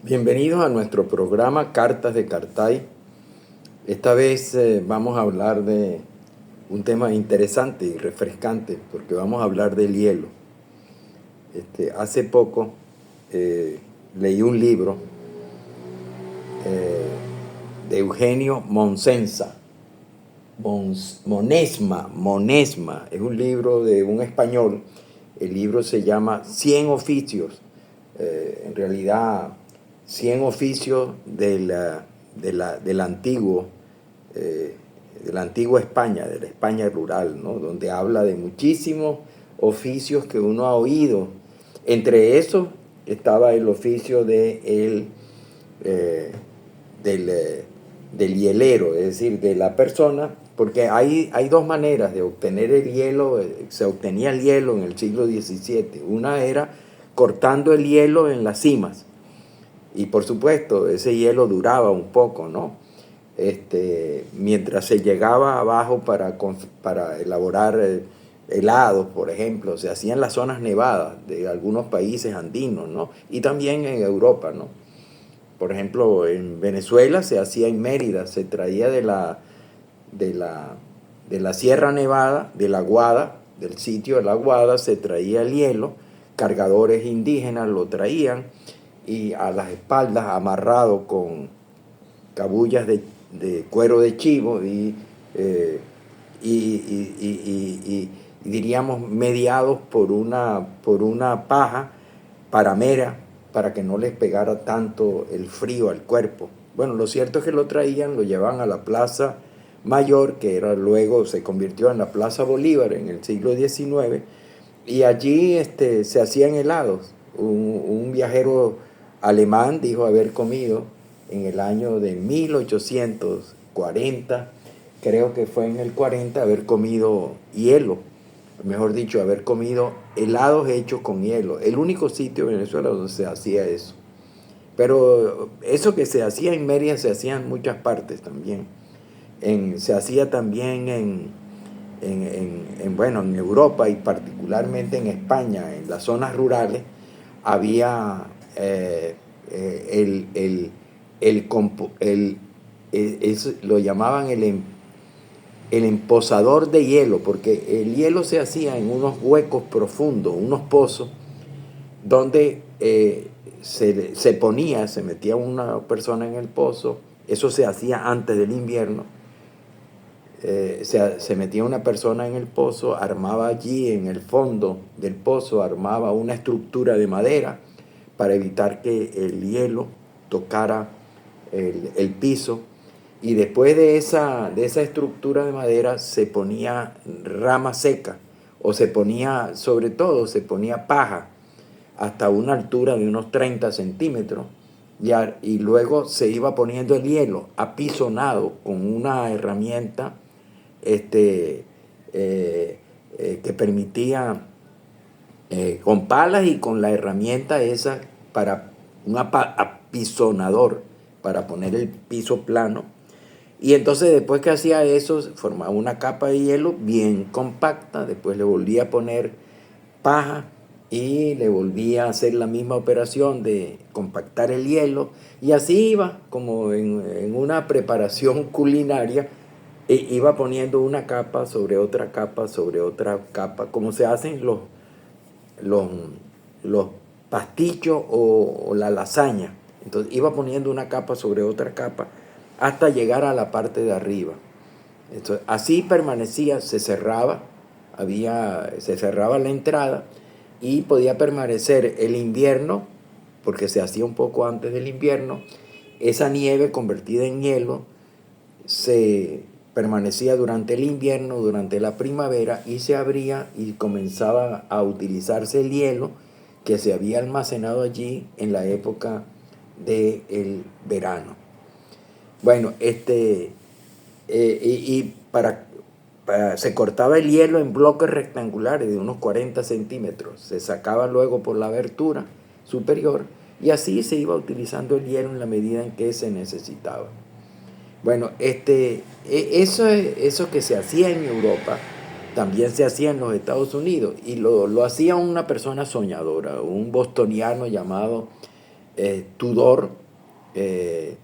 Bienvenidos a nuestro programa Cartas de Cartay. Esta vez vamos a hablar de un tema interesante y refrescante porque vamos a hablar del hielo. Hace poco leí un libro eh, de Eugenio Monesma. Monesma, es un libro de un español. El libro se llama 100 oficios. En realidad 100 oficios del antiguo, de la antigua España, de la España rural, ¿no? Donde habla de muchísimos oficios que uno ha oído. Entre esos estaba el oficio eh, del hielero, es decir, de la persona, porque hay dos maneras de obtener el hielo. Se obtenía el hielo en el siglo XVII. Una era cortando el hielo en las cimas. Y por supuesto, ese hielo duraba un poco, ¿no? Mientras se llegaba abajo para elaborar helados, por ejemplo, se hacían en las zonas nevadas de algunos países andinos, ¿no? Y también en Europa, ¿no? Por ejemplo, en Venezuela se hacía en Mérida, se traía de la Sierra Nevada, de la Guada, del sitio de la Guada, se traía el hielo, cargadores indígenas lo traían, y a las espaldas amarrado con cabullas de cuero de chivo y diríamos mediados por una paja paramera para que no les pegara tanto el frío al cuerpo. Bueno, lo cierto es que lo traían, lo llevaban a la Plaza Mayor, que era luego se convirtió en la Plaza Bolívar en el siglo XIX, y allí se hacían helados. Un viajero alemán dijo haber comido en el año de 1840, creo que fue en el 40, haber comido hielo, mejor dicho, haber comido helados hechos con hielo. El único sitio en Venezuela donde se hacía eso. Pero eso que se hacía en Mérida se hacía en muchas partes también. Se hacía también en Europa, y particularmente en España, en las zonas rurales, había lo llamaban el empozador de hielo, porque el hielo se hacía en unos huecos profundos, unos pozos, donde se metía una persona en el pozo. Eso se hacía antes del invierno. Se metía una persona en el pozo, armaba allí en el fondo del pozo, armaba una estructura de madera para evitar que el hielo tocara el piso, y después de esa estructura de madera se ponía rama seca, o sobre todo se ponía paja hasta una altura de unos 30 centímetros, y luego se iba poniendo el hielo apisonado con una herramienta que permitía, con palas y con la herramienta esa, para un apisonador, para poner el piso plano. Y entonces después que hacía eso, formaba una capa de hielo bien compacta, después le volvía a poner paja y le volvía a hacer la misma operación de compactar el hielo, y así iba como en una preparación culinaria. Iba poniendo una capa sobre otra capa sobre otra capa, como se hacen los, los pastichos o la lasaña. Entonces iba poniendo una capa sobre otra capa hasta llegar a la parte de arriba. Entonces, así permanecía, se cerraba la entrada, y podía permanecer el invierno, porque se hacía un poco antes del invierno. Esa nieve convertida en hielo se permanecía durante el invierno, durante la primavera, y se abría y comenzaba a utilizarse el hielo que se había almacenado allí en la época del verano. Bueno, se cortaba el hielo en bloques rectangulares de unos 40 centímetros, se sacaba luego por la abertura superior, y así se iba utilizando el hielo en la medida en que se necesitaba. Bueno, eso que se hacía en Europa también se hacía en los Estados Unidos, y lo hacía una persona soñadora, un bostoniano llamado Tudor, eh,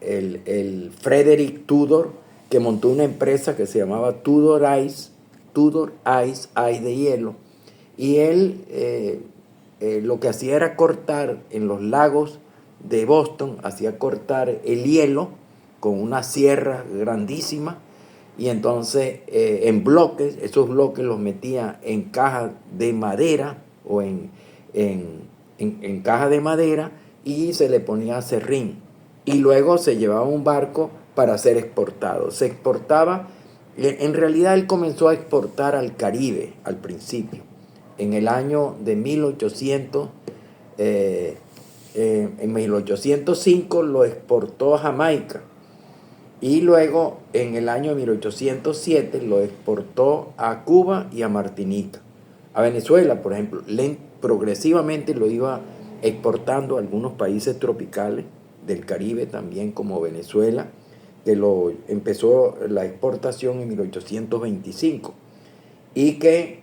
el Frederick Tudor, que montó una empresa que se llamaba Tudor Ice de hielo, y él lo que hacía era cortar en los lagos de Boston, hacía cortar el hielo con una sierra grandísima, y entonces en bloques, esos bloques los metía en cajas de madera o en cajas de madera, y se le ponía aserrín, y luego se llevaba un barco para ser exportado. Se exportaba, en realidad él comenzó a exportar al Caribe al principio. En el año de 1805 lo exportó a Jamaica, y luego en el año 1807 lo exportó a Cuba y a Martinica. A Venezuela, por ejemplo, progresivamente lo iba exportando a algunos países tropicales del Caribe también, como Venezuela, que lo empezó la exportación en 1825, y que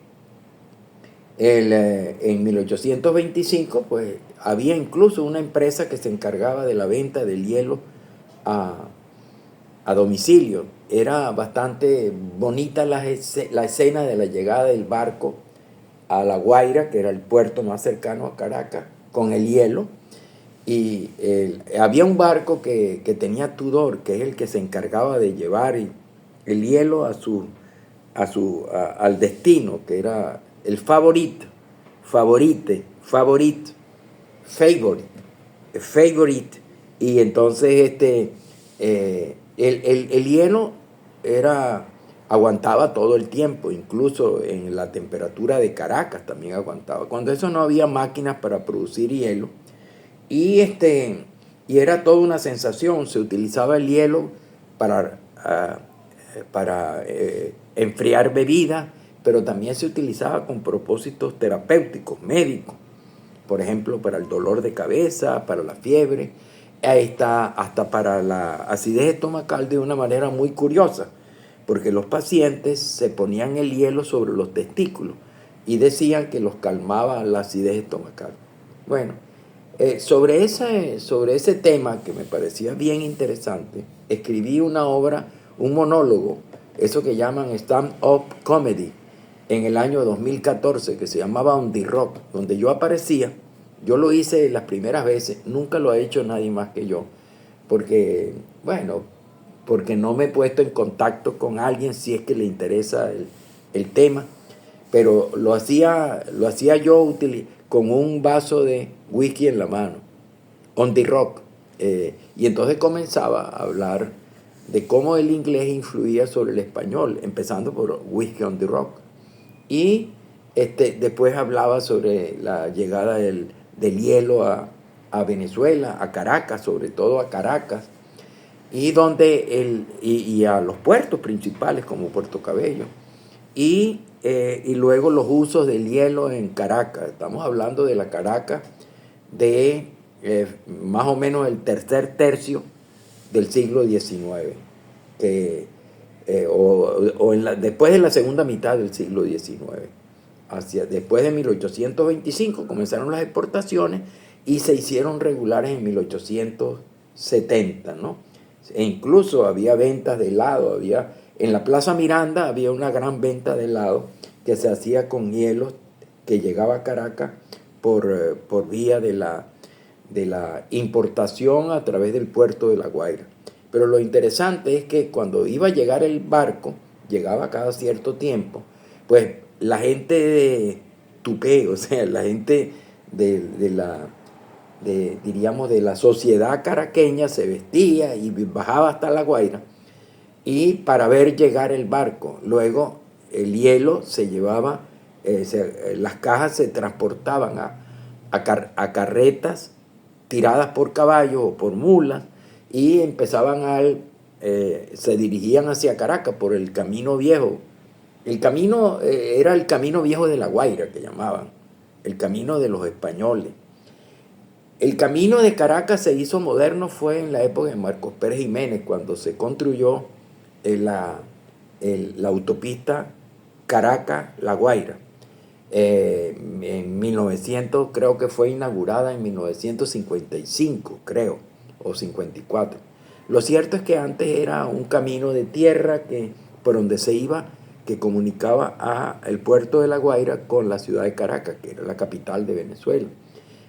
en 1825 pues había incluso una empresa que se encargaba de la venta del hielo a domicilio. Era bastante bonita la escena de la llegada del barco a La Guaira, que era el puerto más cercano a Caracas, con el hielo. Y había un barco que tenía Tudor, que es el que se encargaba de llevar el hielo al destino, que era el Favorite, y entonces el hielo aguantaba todo el tiempo, incluso en la temperatura de Caracas también aguantaba. Cuando eso no había máquinas para producir hielo, y era toda una sensación. Se utilizaba el hielo para enfriar bebidas, pero también se utilizaba con propósitos terapéuticos, médicos, por ejemplo, para el dolor de cabeza, para la fiebre, hasta para la acidez estomacal, de una manera muy curiosa, porque los pacientes se ponían el hielo sobre los testículos y decían que los calmaba la acidez estomacal. Bueno, sobre ese tema, que me parecía bien interesante, escribí una obra, un monólogo, eso que llaman stand-up comedy, en el año 2014, que se llamaba On The Rock, donde yo aparecía. Yo lo hice las primeras veces, nunca lo ha hecho nadie más que yo, porque, bueno, porque no me he puesto en contacto con alguien si es que le interesa el tema, pero lo hacía yo con un vaso de whisky en la mano, On The Rock, y entonces comenzaba a hablar de cómo el inglés influía sobre el español, empezando por Whisky on the Rock. Y después hablaba sobre la llegada del hielo a Venezuela, a Caracas, sobre todo a Caracas, y a los puertos principales como Puerto Cabello, y luego los usos del hielo en Caracas. Estamos hablando de la Caracas de más o menos el tercer tercio del siglo XIX, después de la segunda mitad del siglo XIX. Después de 1825 comenzaron las exportaciones y se hicieron regulares en 1870, ¿no? E incluso había ventas de helado, en la Plaza Miranda había una gran venta de helado que se hacía con hielos que llegaba a Caracas por vía de la importación a través del puerto de La Guaira. Pero lo interesante es que cuando iba a llegar el barco, llegaba cada cierto tiempo, pues la gente de Tupé, o sea, la gente diríamos, de la sociedad caraqueña, se vestía y bajaba hasta La Guaira y para ver llegar el barco. Luego el hielo se llevaba, las cajas se transportaban a carretas tiradas por caballos o por mulas, y se dirigían hacia Caracas por el Camino Viejo. El camino era el Camino Viejo de La Guaira, que llamaban, el camino de los españoles. El camino de Caracas se hizo moderno fue en la época de Marcos Pérez Jiménez, cuando se construyó la autopista Caracas-La Guaira. En 1900, creo que fue inaugurada en 1955, creo, o 54. Lo cierto es que antes era un camino de tierra por donde se iba, que comunicaba el puerto de La Guaira con la ciudad de Caracas, que era la capital de Venezuela.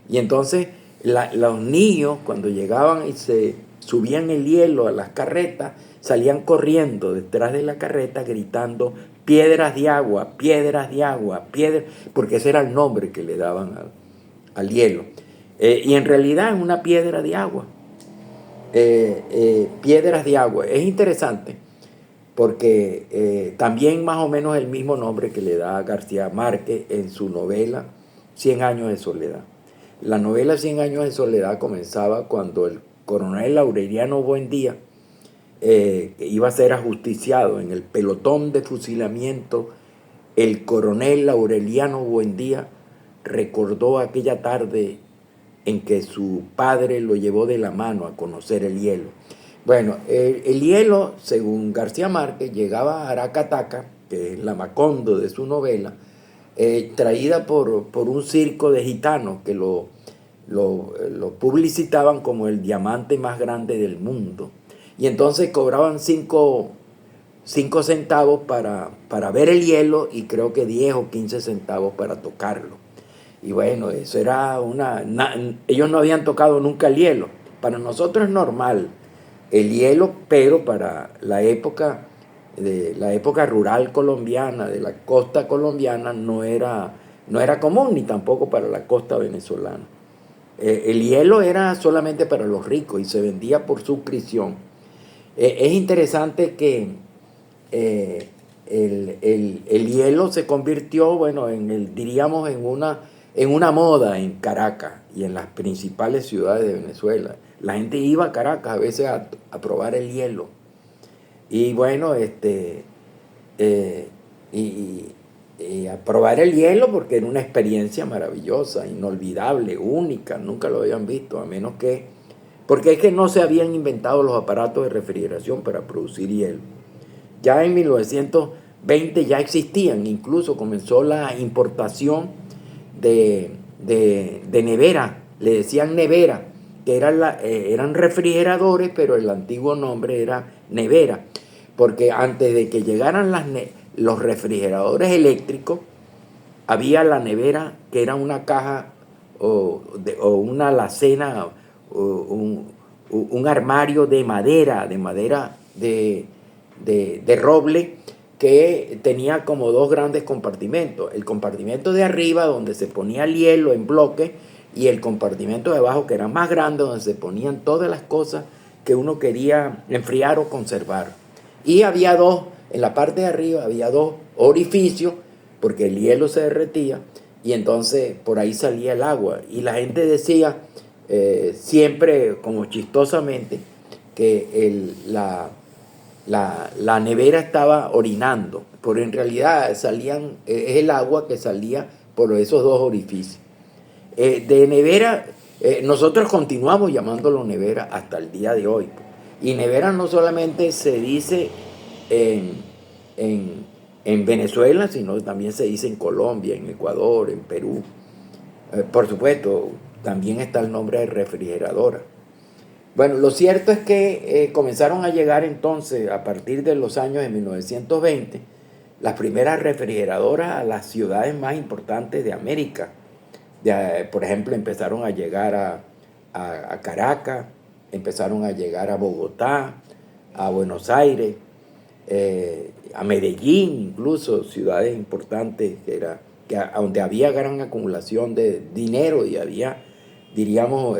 Y entonces los niños, cuando llegaban y se subían el hielo a las carretas, salían corriendo detrás de la carreta gritando piedras de agua, piedras de agua, piedras, porque ese era el nombre que le daban al hielo. Y en realidad es una piedra de agua. Piedras de agua. Es interesante porque también más o menos el mismo nombre que le da García Márquez en su novela Cien años de soledad. La novela Cien años de soledad comenzaba cuando el coronel Aureliano Buendía iba a ser ajusticiado en el pelotón de fusilamiento. El coronel Aureliano Buendía recordó aquella tarde en que su padre lo llevó de la mano a conocer el hielo. Bueno, el hielo, según García Márquez, llegaba a Aracataca, que es la Macondo de su novela, traída por un circo de gitanos que lo publicitaban como el diamante más grande del mundo. Y entonces cobraban 5 centavos para ver el hielo y creo que 10 o 15 centavos para tocarlo. Y bueno, eso era ellos no habían tocado nunca el hielo. Para nosotros es normal el hielo, pero para la época rural colombiana, de la costa colombiana, no era común, ni tampoco para la costa venezolana. El hielo era solamente para los ricos y se vendía por suscripción. Es interesante que el hielo se convirtió, bueno, diríamos, en una moda en Caracas y en las principales ciudades de Venezuela. La gente iba a Caracas a veces a probar el hielo. Y bueno, a probar el hielo porque era una experiencia maravillosa, inolvidable, única, nunca lo habían visto, porque es que no se habían inventado los aparatos de refrigeración para producir hielo. Ya en 1920 ya existían, incluso comenzó la importación de nevera, le decían nevera, que eran refrigeradores, pero el antiguo nombre era nevera, porque antes de que llegaran los refrigeradores eléctricos, había la nevera, que era una caja o una alacena, o un armario de madera de roble, que tenía como 2 grandes compartimentos. El compartimento de arriba, donde se ponía el hielo en bloque, y el compartimento de abajo, que era más grande, donde se ponían todas las cosas que uno quería enfriar o conservar. Y había en la parte de arriba había 2 orificios, porque el hielo se derretía, y entonces por ahí salía el agua. Y la gente decía, siempre como chistosamente, que la nevera estaba orinando, pero en realidad es el agua que salía por esos 2 orificios. De nevera, nosotros continuamos llamándolo nevera hasta el día de hoy. Y nevera no solamente se dice en Venezuela, sino también se dice en Colombia, en Ecuador, en Perú. Por supuesto, también está el nombre de refrigeradora. Bueno, lo cierto es que comenzaron a llegar entonces, a partir de los años de 1920, las primeras refrigeradoras a las ciudades más importantes de América. Por ejemplo, empezaron a llegar a Caracas, empezaron a llegar a Bogotá, a Buenos Aires, a Medellín, incluso ciudades importantes donde había gran acumulación de dinero y había, diríamos,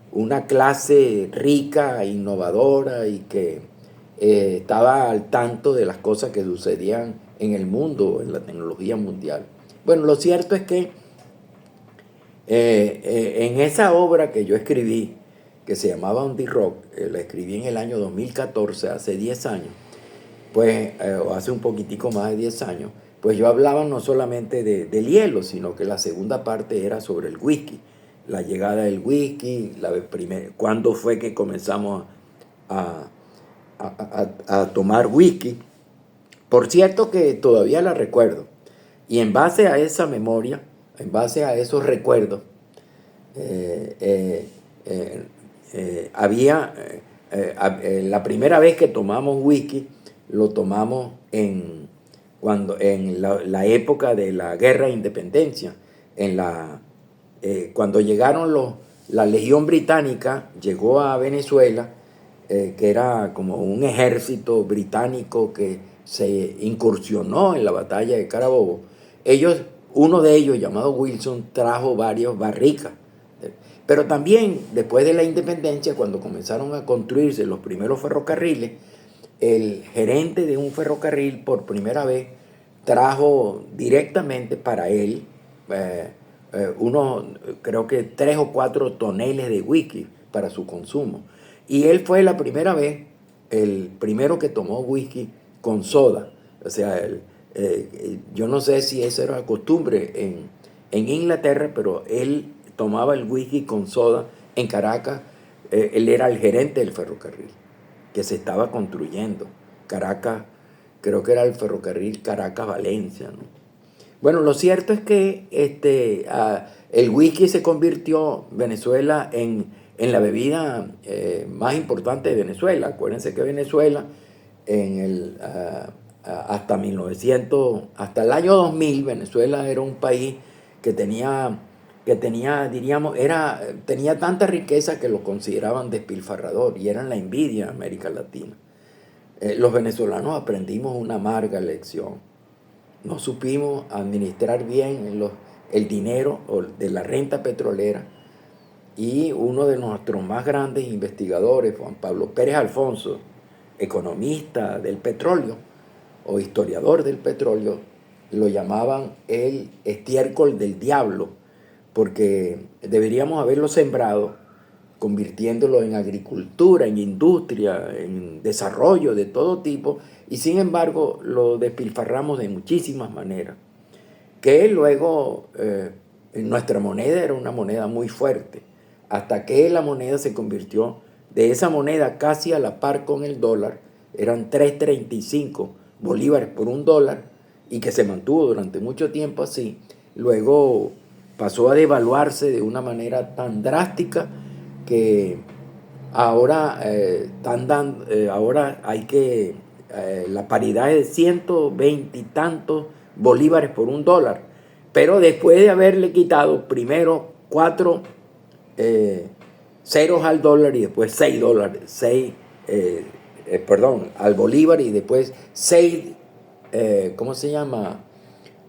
una clase rica, innovadora y que estaba al tanto de las cosas que sucedían en el mundo, en la tecnología mundial. Bueno, lo cierto es que en esa obra que yo escribí, que se llamaba On the Rock, la escribí en el año 2014, hace 10 años, pues, o hace un poquitico más de 10 años, pues yo hablaba no solamente del hielo, sino que la segunda parte era sobre el whisky, la llegada del whisky, cuándo fue que comenzamos a tomar whisky. Por cierto que todavía la recuerdo. Y en base a esa memoria, en base a esos recuerdos, la primera vez que tomamos whisky, lo tomamos en la época de la Guerra de Independencia, cuando llegaron la Legión Británica, llegó a Venezuela, que era como un ejército británico que se incursionó en la batalla de Carabobo. Uno de ellos, llamado Wilson, trajo varios barricas. Pero también, después de la independencia, cuando comenzaron a construirse los primeros ferrocarriles, el gerente de un ferrocarril por primera vez trajo directamente para él creo que 3 o 4 toneles de whisky para su consumo. Y él fue la primera vez, el primero que tomó whisky con soda. O sea, yo no sé si eso era costumbre en Inglaterra, pero él tomaba el whisky con soda en Caracas. Él era el gerente del ferrocarril que se estaba construyendo. Caracas, creo que era el ferrocarril Caracas-Valencia, ¿no? Bueno, lo cierto es que el whisky se convirtió Venezuela en la bebida más importante de Venezuela. Acuérdense que Venezuela hasta el año 2000, Venezuela era un país que tenía tanta riqueza que lo consideraban despilfarrador y eran la envidia de América Latina. Los venezolanos aprendimos una amarga lección. No supimos administrar bien el dinero de la renta petrolera, y uno de nuestros más grandes investigadores, Juan Pablo Pérez Alfonso, economista del petróleo o historiador del petróleo, lo llamaban el estiércol del diablo, porque deberíamos haberlo sembrado, convirtiéndolo en agricultura, en industria, en desarrollo de todo tipo, y sin embargo lo despilfarramos de muchísimas maneras, que luego nuestra moneda era una moneda muy fuerte, hasta que la moneda se convirtió de esa moneda casi a la par con el dólar, eran 3.35 bolívares por un dólar, y que se mantuvo durante mucho tiempo así. Luego pasó a devaluarse de una manera tan drástica que ahora la paridad es de 120 y tantos bolívares por un dólar, pero después de haberle quitado primero 4 ceros al dólar y después 6 dólares, al bolívar, y después 6, ¿cómo se llama?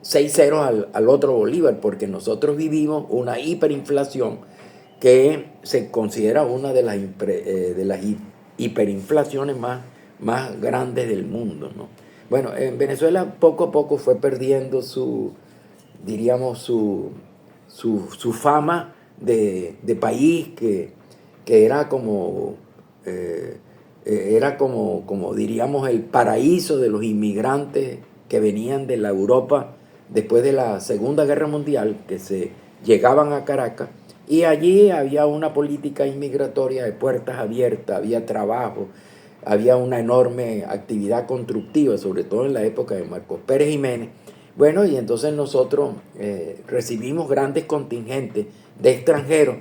6 ceros al otro bolívar, porque nosotros vivimos una hiperinflación que se considera una de las hiperinflaciones más grandes del mundo, ¿no? Bueno, en Venezuela poco a poco fue perdiendo su fama de país que era como diríamos el paraíso de los inmigrantes que venían de la Europa después de la Segunda Guerra Mundial, que se llegaban a Caracas, y allí había una política inmigratoria de puertas abiertas, había trabajo, había una enorme actividad constructiva, sobre todo en la época de Marcos Pérez Jiménez. Bueno, y entonces nosotros recibimos grandes contingentes de extranjeros,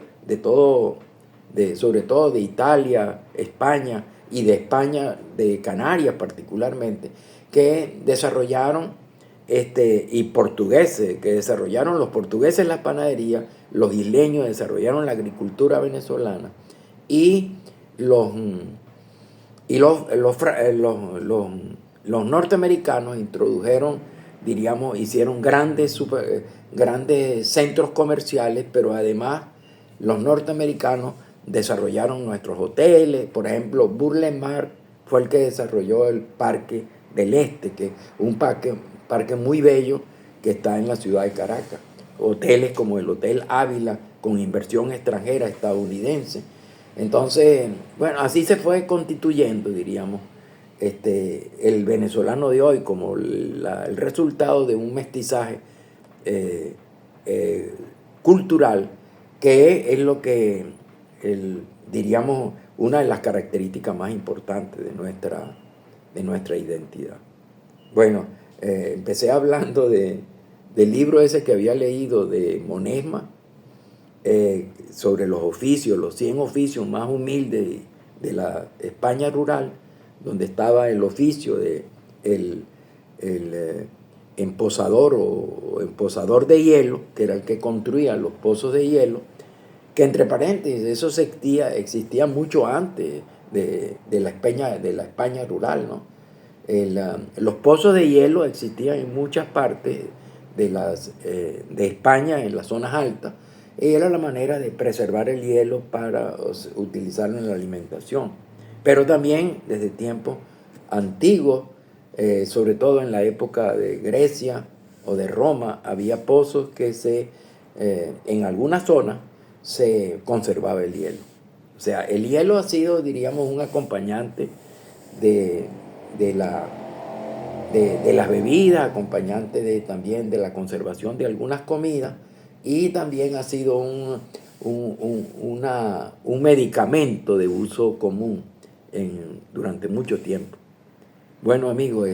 sobre todo de Italia, España, y de España, de Canarias particularmente, que desarrollaron, y portugueses, que desarrollaron los portugueses las panaderías, los isleños desarrollaron la agricultura venezolana, y los norteamericanos introdujeron, hicieron grandes centros comerciales, pero además los norteamericanos desarrollaron nuestros hoteles. Por ejemplo, Burle Marx fue el que desarrolló el Parque del Este, que es un parque muy bello que está en la ciudad de Caracas. Hoteles como el Hotel Ávila, con inversión extranjera estadounidense. Entonces, bueno, así se fue constituyendo, diríamos, el venezolano de hoy como el resultado de un mestizaje cultural, que es lo que diríamos una de las características más importantes de nuestra identidad. Bueno, empecé hablando de del libro ese que había leído de Monesma, sobre los oficios, los 100 oficios más humildes de la España rural, donde estaba el oficio de el empozador o empozador de hielo, que era el que construía los pozos de hielo, que entre paréntesis, eso existía mucho antes de la España rural, ¿no? Los pozos de hielo existían en muchas partes de España, en las zonas altas, y era la manera de preservar el hielo para utilizarlo en la alimentación. Pero también desde tiempos antiguos, sobre todo en la época de Grecia o de Roma, había pozos que en algunas zonas se conservaba el hielo. O sea, el hielo ha sido, diríamos, un acompañante de las bebidas, acompañante también de la conservación de algunas comidas, y también ha sido un medicamento de uso común durante mucho tiempo. Bueno, amigos,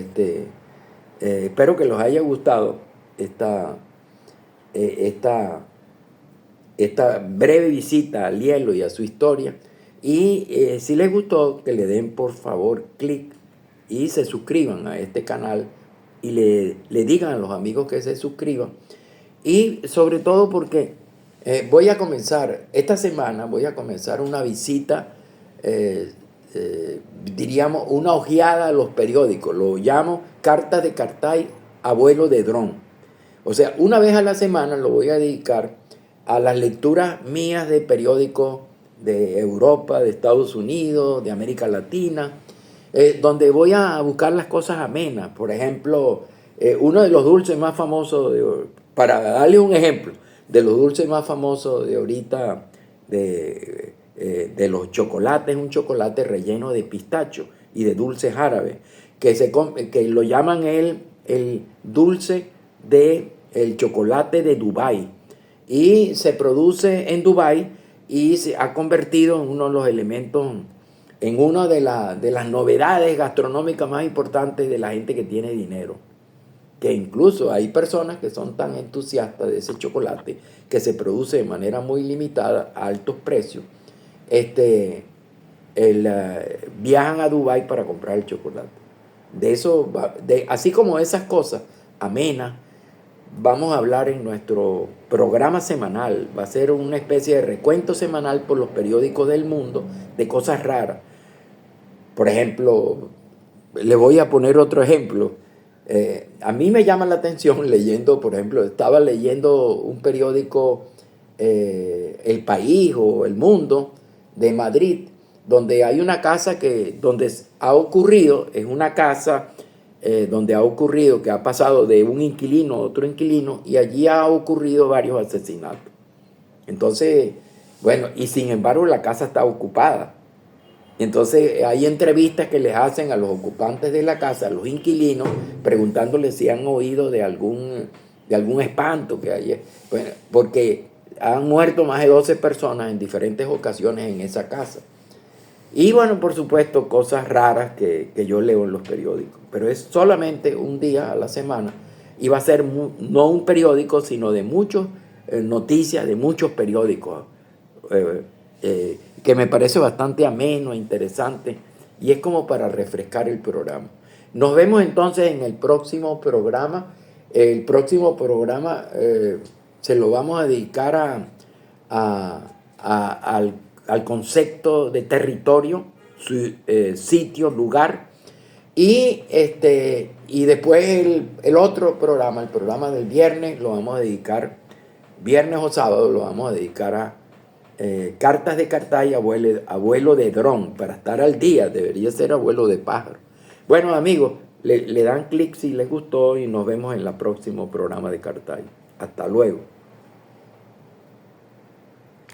espero que les haya gustado esta breve visita al hielo y a su historia. Y si les gustó, que le den por favor clic y se suscriban a este canal y le digan a los amigos que se suscriban. Y sobre todo porque esta semana voy a comenzar una visita, diríamos, una ojeada a los periódicos. Lo llamo Cartas de Cartay, abuelo de dron. O sea, una vez a la semana lo voy a dedicar a las lecturas mías de periódicos de Europa, de Estados Unidos, de América Latina, donde voy a buscar las cosas amenas. Por ejemplo, uno de los dulces más famosos, para darle un ejemplo, de los dulces más famosos de ahorita, de los chocolates, un chocolate relleno de pistacho y de dulces árabes, que lo llaman el dulce el chocolate de Dubái, y se produce en Dubái y se ha convertido en uno de los elementos, en una de las novedades gastronómicas más importantes de la gente que tiene dinero. Que incluso hay personas que son tan entusiastas de ese chocolate que se produce de manera muy limitada a altos precios, viajan a Dubái para comprar el chocolate. Así como esas cosas amenas, vamos a hablar en nuestro programa semanal. Va a ser una especie de recuento semanal por los periódicos del mundo de cosas raras. Por ejemplo, le voy a poner otro ejemplo. A mí me llama la atención leyendo, por ejemplo, estaba leyendo un periódico, El País o El Mundo de Madrid, donde hay una casa donde ha ocurrido, es una casa donde ha ocurrido que ha pasado de un inquilino a otro inquilino, y allí ha ocurrido varios asesinatos. Entonces, bueno, y sin embargo la casa está ocupada. Entonces hay entrevistas que les hacen a los ocupantes de la casa, a los inquilinos, preguntándoles si han oído de algún espanto que hay. Bueno, porque han muerto más de 12 personas en diferentes ocasiones en esa casa. Y bueno, por supuesto, cosas raras que yo leo en los periódicos. Pero es solamente un día a la semana. Y va a ser no un periódico, sino de muchas noticias, de muchos periódicos. Que me parece bastante ameno, interesante. Y es como para refrescar el programa. Nos vemos entonces en el próximo programa. El próximo programa se lo vamos a dedicar al concepto de territorio, sitio, lugar, y después el otro programa, el programa del viernes, lo vamos a dedicar, viernes o sábado, lo vamos a dedicar a Cartas de Cartay, abuelo de dron, para estar al día. Debería ser abuelo de pájaro. Bueno, amigos, le dan clic si les gustó y nos vemos en el próximo programa de Cartay. Hasta luego.